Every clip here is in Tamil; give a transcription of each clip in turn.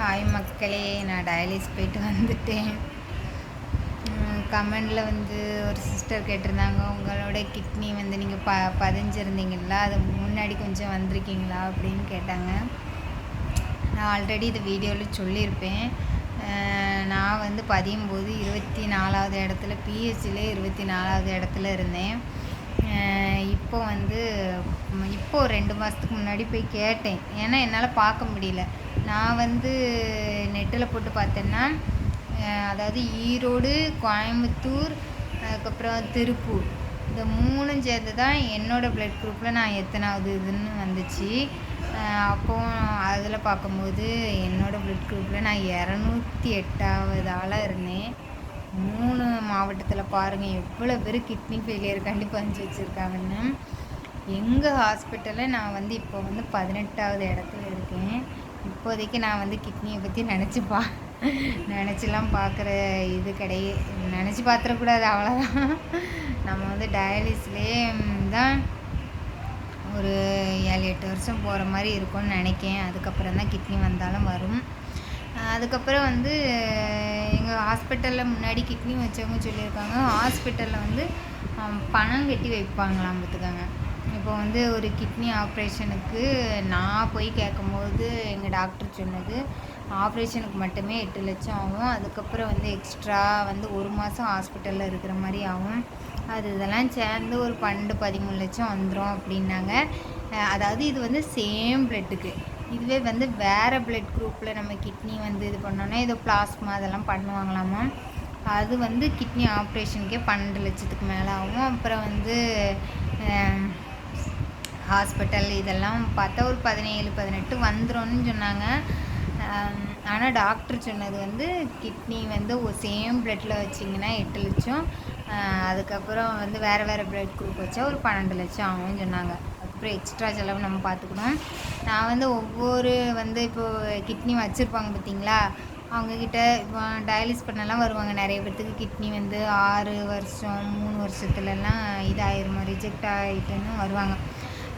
ஹாய் மக்களே, நான் டயாலிஸ் போயிட்டு வந்துட்டேன். கமெண்டில் வந்து ஒரு சிஸ்டர் கேட்டிருந்தாங்க, உங்களோட கிட்னி வந்து நீங்கள் பதிஞ்சிருந்தீங்களா, அது முன்னாடி கொஞ்சம் வந்திருக்கீங்களா அப்படின்னு கேட்டாங்க. நான் ஆல்ரெடி இந்த வீடியோவில் சொல்லியிருப்பேன். நான் வந்து பதியும் போது 24வது இடத்துல, பிஹெச்சிலே 24வது இடத்துல இருந்தேன். இப்போது 2 மாதத்துக்கு முன்னாடி போய் கேட்டேன். ஏன்னா என்னால் பார்க்க முடியல. நான் வந்து நெட்டில் போட்டு பார்த்தேன்னா, அதாவது ஈரோடு, கோயம்புத்தூர், அதுக்கப்புறம் திருப்பூர், இந்த 3 சேர்ந்து தான் என்னோடய ப்ளட் குரூப்பில் நான் எத்தனாவது இதுன்னு வந்துச்சு. அப்போது அதில் பார்க்கும்போது என்னோடய ப்ளட் குரூப்பில் நான் 208வது ஆளாக இருந்தேன். 3 மாவட்டத்தில் பாருங்கள் எவ்வளோ பேர் கிட்னி ஃபெயிலியர் பதிஞ்சு வச்சுருக்காங்கன்னு. எங்கள் ஹாஸ்பிட்டலில் நான் வந்து இப்போ வந்து 18வது இடத்துல இருக்கேன். இப்போதைக்கு நான் வந்து கிட்னியை பற்றி நினச்சிலாம் பார்க்குற இது கிடையாது, நினச்சி பார்த்துடக்கூடாது, அவ்வளோதான். நம்ம வந்து டயாலிஸ்லேயே தான் ஒரு 7-8 வருஷம் போகிற மாதிரி இருக்கும்னு நினைக்கேன். அதுக்கப்புறம் தான் கிட்னி வந்தாலும் வரும். அதுக்கப்புறம் வந்து எங்கள் ஹாஸ்பிட்டலில் முன்னாடி கிட்னி வச்சவங்க சொல்லியிருக்காங்க, ஹாஸ்பிட்டலில் வந்து பணம் கட்டி வைப்பாங்களாம் பார்த்துக்கோங்க. இப்போ வந்து ஒரு கிட்னி ஆப்ரேஷனுக்கு நான் போய் கேட்கும்போது எங்கள் டாக்டர் சொன்னது, ஆப்ரேஷனுக்கு மட்டுமே 8 லட்சம் ஆகும். அதுக்கப்புறம் வந்து எக்ஸ்ட்ரா வந்து 1 மாதம் ஹாஸ்பிட்டலில் இருக்கிற மாதிரி ஆகும். இதெல்லாம் சேர்ந்து ஒரு 12-13 லட்சம் வந்துடும் அப்படின்னாங்க. அதாவது இது வந்து சேம் பிளட்டுக்கு. இதுவே வந்து வேறு பிளட் குரூப்பில் நம்ம கிட்னி வந்து இது பண்ணோன்னா, ஏதோ பிளாஸ்மா அதெல்லாம் பண்ணுவாங்களாமா. அது வந்து கிட்னி ஆப்ரேஷனுக்கே 12 லட்சத்துக்கு மேலே ஆகும். அப்புறம் வந்து ஹாஸ்பிட்டல் இதெல்லாம் பார்த்தா ஒரு 17-18 வந்துடும்னு சொன்னாங்க. ஆனால் டாக்டர் சொன்னது வந்து கிட்னி வந்து சேம் பிளட்டில் வச்சிங்கன்னா 8 லட்சம், அதுக்கப்புறம் வந்து வேறு பிளட் குரூப் வச்சா ஒரு 12 லட்சம் ஆகும்னு சொன்னாங்க. அதுக்கப்புறம் எக்ஸ்ட்ரா செலவு நம்ம பார்த்துக்கணும். நான் வந்து ஒவ்வொரு வந்து இப்போது கிட்னி வச்சுருப்பாங்க பார்த்தீங்களா, அவங்கக்கிட்ட இப்போ டயாலிஸ் பண்ணலாம் வருவாங்க. நிறைய பேர்த்துக்கு கிட்னி வந்து 6 வருஷம் 3 வருஷத்துலலாம் இதாகிருமா, ரிஜெக்ட் ஆகிட்டுன்னு வருவாங்க.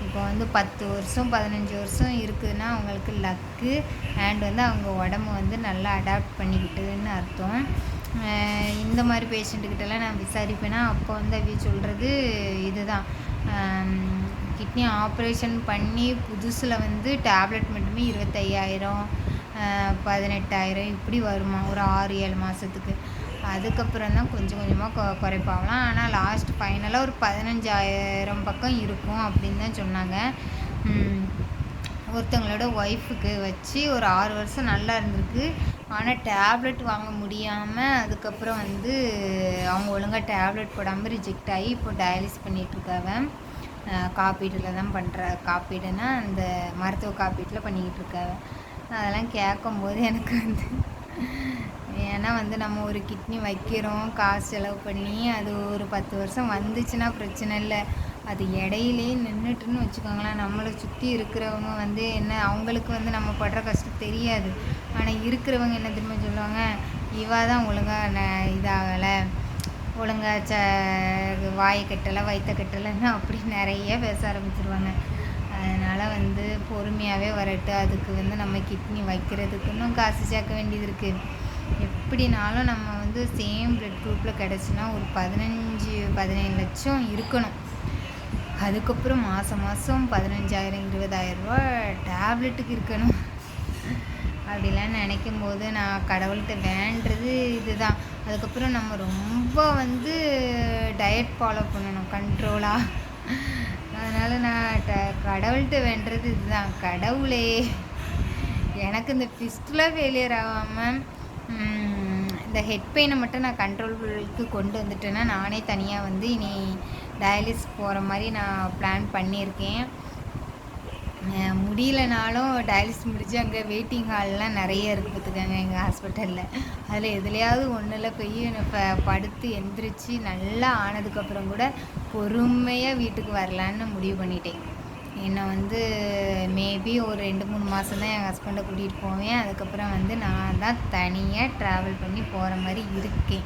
இப்போ வந்து 10 வருஷம் 15 வருஷம் இருக்குதுன்னா அவங்களுக்கு லக்கு. அண்ட் வந்து அவங்க உடம்பு வந்து நல்லா அடாப்ட் பண்ணிக்கிட்டுன்னு அர்த்தம். இந்த மாதிரி பேஷண்ட்டுக்கிட்டலாம் நான் விசாரிப்பேன்னா, அப்போ வந்து அவங்க சொல்கிறது இதுதான், கிட்னி ஆப்ரேஷன் பண்ணி புதுசில் வந்து டேப்லெட் மட்டுமே 25,000 18,000 இப்படி வருமா ஒரு 6-7 மாதத்துக்கு. அதுக்கப்புறம் தான் கொஞ்சம் கொஞ்சமாக குறைப்பாங்களாம். ஆனால் லாஸ்ட் ஃபைனலாக ஒரு 15,000 பக்கம் இருக்கும் அப்படின்னு தான் சொன்னாங்க. ஒருத்தவங்களோட ஒய்ஃபுக்கு வச்சு ஒரு 6 வருஷம் நல்லா இருந்திருக்கு. ஆனால் டேப்லெட் வாங்க முடியாமல் அதுக்கப்புறம் வந்து அவங்க ஒழுங்காக டேப்லெட் போடாமல் ரிஜெக்ட் ஆகி இப்போ டயாலிஸ் பண்ணிகிட்ருக்காங்க. காப்பீட்டில் தான் காப்பீடுனா அந்த மருத்துவ காப்பீட்டில் பண்ணிக்கிட்டு இருக்காங்க. அதெல்லாம் கேட்கும்போது எனக்கு வந்து, ஏன்னா வந்து நம்ம ஒரு கிட்னி வைக்கிறோம், காசு செலவு பண்ணி, அது ஒரு 10 வருஷம் வந்துச்சுன்னா பிரச்சனை இல்லை. அது இடையிலே நின்றுட்டுன்னு வச்சுக்கோங்களேன், நம்மளை சுற்றி இருக்கிறவங்க வந்து என்ன, அவங்களுக்கு வந்து நம்ம படுற கஷ்டம் தெரியாது. ஆனால் இருக்கிறவங்க என்ன திரும்ப சொல்லுவாங்க, இவா தான் ஒழுங்காக இதாகலை, ஒழுங்காக வாயை கட்டலை வயிற்ற கட்டலைன்னு அப்படி நிறைய பேச ஆரம்பிச்சிருவாங்க. அதனால் வந்து பொறுமையாகவே வரட்டு. அதுக்கு வந்து நம்ம கிட்னி வைக்கிறதுக்கு இன்னும் காசு சேர்க்க வேண்டியது இருக்குது. எப்படினாலும் நம்ம வந்து சேம் பிளட் குரூப்பில் கிடச்சின்னா ஒரு 15-17 லட்சம் இருக்கணும். அதுக்கப்புறம் மாதம் 15,000-20,000 ரூபா டேப்லெட்டுக்கு இருக்கணும். அப்படிலாம் நினைக்கும் போது நான் கடவுள்கிட்ட வேண்டுறது இதுதான். அதுக்கப்புறம் நம்ம ரொம்ப வந்து டயட் ஃபாலோ பண்ணணும் கண்ட்ரோலாக. அதனால் நான் கடவுள்கிட்ட வேண்டுறது இதுதான், கடவுளே எனக்கு இந்த ஃபிஸ்டில் ஃபெயிலியர் ஆகாமல் இந்த ஹெட் பெயினை மட்டும் நான் கண்ட்ரோலுக்கு கொண்டு வந்துட்டேன்னா, நானே தனியாக வந்து இனி டயாலிஸ் போகிற மாதிரி நான் பிளான் பண்ணியிருக்கேன். முடியலனாலும் டயாலிஸ் முடித்து அங்கே வெயிட்டிங் ஹால்லாம் நிறைய இருக்குது பார்த்துக்கோங்க எங்கள் ஹாஸ்பிட்டலில். அதில் எதுலையாவது ஒன்றில் போய் படுத்து எந்திரிச்சு நல்லா ஆனதுக்கப்புறம் கூட பொறுமையாக வீட்டுக்கு வரலான்னு முடிவு பண்ணிட்டேன். என்னை வந்து மேபி ஒரு 2-3 மாதம் தான் என் ஹஸ்பண்டை கூட்டிகிட்டு போவேன். அதுக்கப்புறம் வந்து நான் தான் தனியாக ட்ராவல் பண்ணி போகிற மாதிரி இருக்கேன்.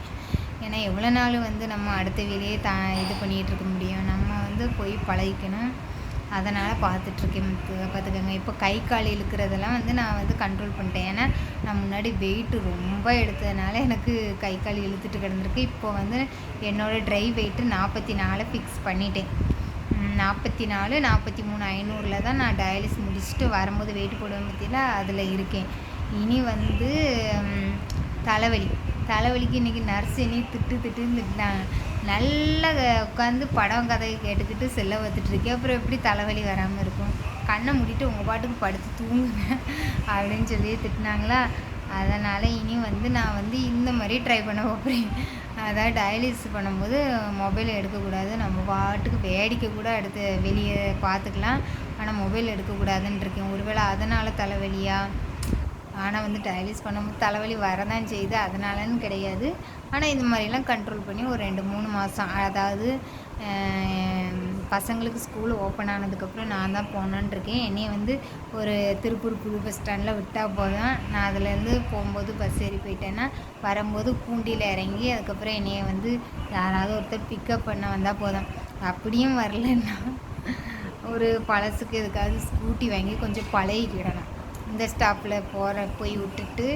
ஏன்னா எவ்வளோ நாள் வந்து நம்ம அடுத்த வேலையே இது பண்ணிகிட்டு இருக்க முடியும். நம்ம வந்து போய் பழகிக்கணும். அதனால் பார்த்துட்ருக்கேன் பார்த்துக்கோங்க. இப்போ கை கால் இழுக்கிறதெல்லாம் வந்து நான் வந்து கண்ட்ரோல் பண்ணிட்டேன். ஏன்னா நான் முன்னாடி வெயிட்டு ரொம்ப எடுத்ததுனால எனக்கு கை கால் இழுத்துட்டு கிடந்திருக்கு. இப்போ வந்து என்னோடய ட்ரை வெயிட்டு 44 ஃபிக்ஸ் பண்ணிட்டேன். 44, 43, 500 தான் நான் டயாலிஸ் முடிச்சுட்டு வரும்போது வெயிட் போடுவேன் பற்றியில் அதில் இருக்கேன். இனி வந்து தலைவலிக்கு இன்றைக்கி நர்ஸ் இனி திட்டுன்னு திட்டினாங்க. நல்லா உட்காந்து படம் கதையை கேட்டுக்கிட்டு செல்ல பார்த்துட்ருக்கேன். அப்புறம் எப்படி தலைவலி வராமல் இருக்கும்? கண்ணை மூடிட்டு உங்கள் பாட்டுக்கு படுத்து தூங்குங்க அப்படின்னு சொல்லி திட்டினாங்களா. அதனால் இனி வந்து நான் வந்து இந்த மாதிரி ட்ரை பண்ண போகிறேன். அதாவது டயாலிஸ் பண்ணும்போது மொபைல் எடுக்கக்கூடாது, நம்ம பாட்டுக்கு வேடிக்கை கூட எடுத்து வெளியே பார்த்துக்கலாம், ஆனால் மொபைல் எடுக்கக்கூடாதுன்னு இருக்கேன். ஒருவேளை அதனால் தலைவலியா? ஆனால் வந்து டயாலிஸ் பண்ணும்போது தலைவலி வரதான் செய்யுது, அதனாலன்னு கிடையாது. ஆனால் இந்த மாதிரிலாம் கண்ட்ரோல் பண்ணி ஒரு 2-3 மாதம், அதாவது பசங்களுக்கு ஸ்கூல் ஓப்பன் ஆனதுக்கப்புறம் நான் தான் போகணுன்னு இருக்கேன். என்னையை வந்து ஒரு திருப்பூர் புது பஸ் ஸ்டாண்டில் விட்டால் போதும். நான் அதுலேருந்து போகும்போது பஸ் ஏறி போயிட்டேன்னா வரும்போது பூண்டியில் இறங்கி அதுக்கப்புறம் என்னையை வந்து யாராவது ஒருத்தர் பிக்கப் பண்ண வந்தால் போதும். அப்படியும் வரலன்னா ஒரு பழசுக்கு எதுக்காவது ஸ்கூட்டி வாங்கி கொஞ்சம் பழகிக்கிடணும். இந்த ஸ்டாப்பில் போய் விட்டுட்டு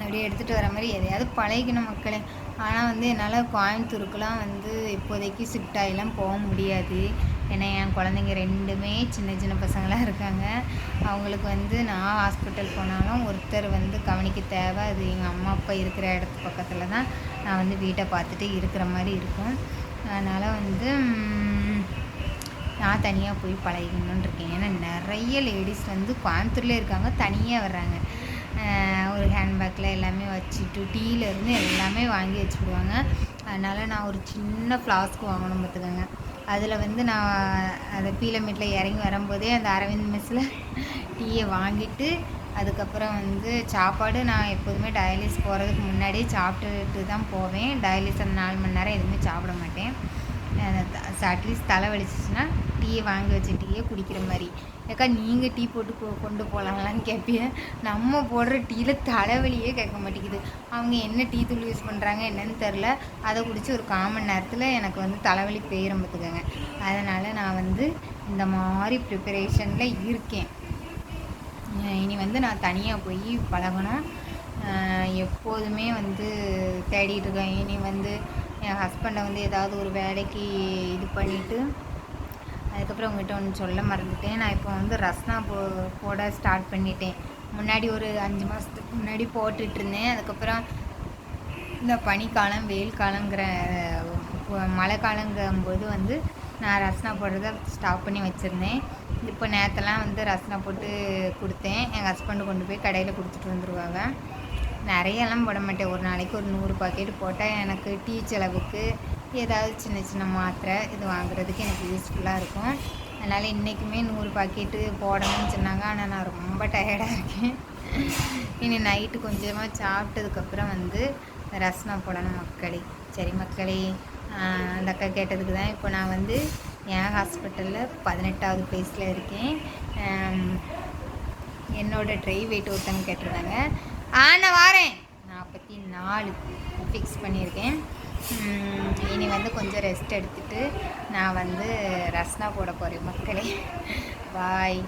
அப்படியே எடுத்துகிட்டு வர மாதிரி எதையாவது பழகிக்கணும் மக்களே. ஆனால் வந்து என்னால் கோயம்புத்தூருக்குலாம் வந்து இப்போதைக்கு ஷிஃப்ட் ஆகிலாம் போக முடியாது. ஏன்னா என் குழந்தைங்க 2மே சின்ன பசங்களாக இருக்காங்க. அவங்களுக்கு வந்து நான் ஹாஸ்பிட்டல் போனாலும் ஒருத்தர் வந்து கவனிக்க தேவை. அது எங்கள் அம்மா அப்பா இருக்கிற இடத்து பக்கத்தில் தான் நான் வந்து வீட்டை பார்த்துட்டு இருக்கிற மாதிரி இருக்கும். அதனால் வந்து நான் தனியாக போய் பழகிக்கணுன்னு இருக்கேன். ஏன்னா நிறைய லேடிஸ் வந்து கோயம்புத்தூர்லேயே இருக்காங்க, தனியாக வர்றாங்க. ஒரு ஹேண்ட்பேக்கில் எல்லாமே வச்சுட்டு டீலேருந்து எல்லாமே வாங்கி வச்சுக்கிடுவாங்க. அதனால் நான் ஒரு சின்ன ஃப்ளாஸ்க் வாங்கணும் பார்த்துக்கோங்க. அதில் வந்து நான் அதை பீலமேட்டில் இறங்கி வரும்போதே அந்த அரவிந்த் மெஸ்ஸில் டீயை வாங்கிட்டு அதுக்கப்புறம் வந்து சாப்பாடு நான் எப்போதுமே டயாலிஸ் போகிறதுக்கு முன்னாடியே சாப்பிட்டுட்டு தான் போவேன். டயாலிஸ் அந்த 4 மணி நேரம் எதுவுமே சாப்பிட மாட்டேன். அட்லீஸ்ட் தலை வலிச்சிச்சின்னா டீயை வாங்கி வச்ச டீயை குடிக்கிற மாதிரி. ஏக்கா நீங்கள் டீ போட்டு கொண்டு போகலாங்களான்னு கேட்பேன். நம்ம போடுற டீயில் தலைவலியே கேட்க மாட்டேங்குது. அவங்க என்ன டீ தூள் யூஸ் பண்ணுறாங்க என்னன்னு தெரில. அதை குடித்து ஒரு 1/4 மணி நேரத்தில் எனக்கு வந்து தலைவலி போயிடும் பார்த்துக்கோங்க. அதனால் நான் வந்து இந்த மாதிரி ப்ரிப்பரேஷனில் இருக்கேன். இனி வந்து நான் தனியாக போய் பழகணும். எப்போதுமே வந்து தேடிட்டு இருக்கேன். இனி வந்து என் ஹஸ்பண்டை வந்து ஏதாவது ஒரு வேலைக்கு இது பண்ணிவிட்டு அதுக்கப்புறம் உங்கள்கிட்ட ஒன்று சொல்ல மறந்துட்டேன். நான் இப்போ வந்து ரஸ்னா போட ஸ்டார்ட் பண்ணிட்டேன். முன்னாடி ஒரு 5 மாதத்துக்கு முன்னாடி போட்டுட்ருந்தேன். அதுக்கப்புறம் இந்த பனிக்காலம் வெயில் காலங்கிற மழை காலங்கும்போது வந்து நான் ரஸ்னா போடுறத ஸ்டாப் பண்ணி வச்சுருந்தேன். இப்போ நேரத்தெல்லாம் வந்து ரஸ்னா போட்டு கொடுத்தேன். எங்கள் ஹஸ்பண்டு கொண்டு போய் கடையில் கொடுத்துட்டு வந்துடுவாங்க. நிறையெல்லாம் போட மாட்டேன். ஒரு நாளைக்கு ஒரு 100 பாக்கெட் போட்டால் எனக்கு டீ செலவுக்கு ஏதாவது சின்ன மாத்திரை இது வாங்குறதுக்கு எனக்கு யூஸ்ஃபுல்லாக இருக்கும். அதனால் இன்றைக்குமே 100 பாக்கெட்டு போடணும்னு சொன்னாங்க. ஆனால் நான் ரொம்ப டயர்டாக இருக்கேன். இனி நைட்டு கொஞ்சமாக சாப்பிட்டதுக்கப்புறம் வந்து ரஸ்னா போடணும் மக்களே. சரி மக்களே, அந்த அக்கா கேட்டதுக்கு தான் இப்போ நான் வந்து என் ஹாஸ்பிட்டலில் 18வது பேஸில் இருக்கேன். என்னோடய ட்ரை வெயிட் ஒருத்தங்க கேட்டிருந்தாங்க. நான் வாரேன் 44 ஃபிக்ஸ் பண்ணியிருக்கேன். இனி வந்து கொஞ்சம் ரெஸ்ட் எடுத்துகிட்டு நான் வந்து ரஸ்னா போட போகிறேன் மக்களே. பாய்.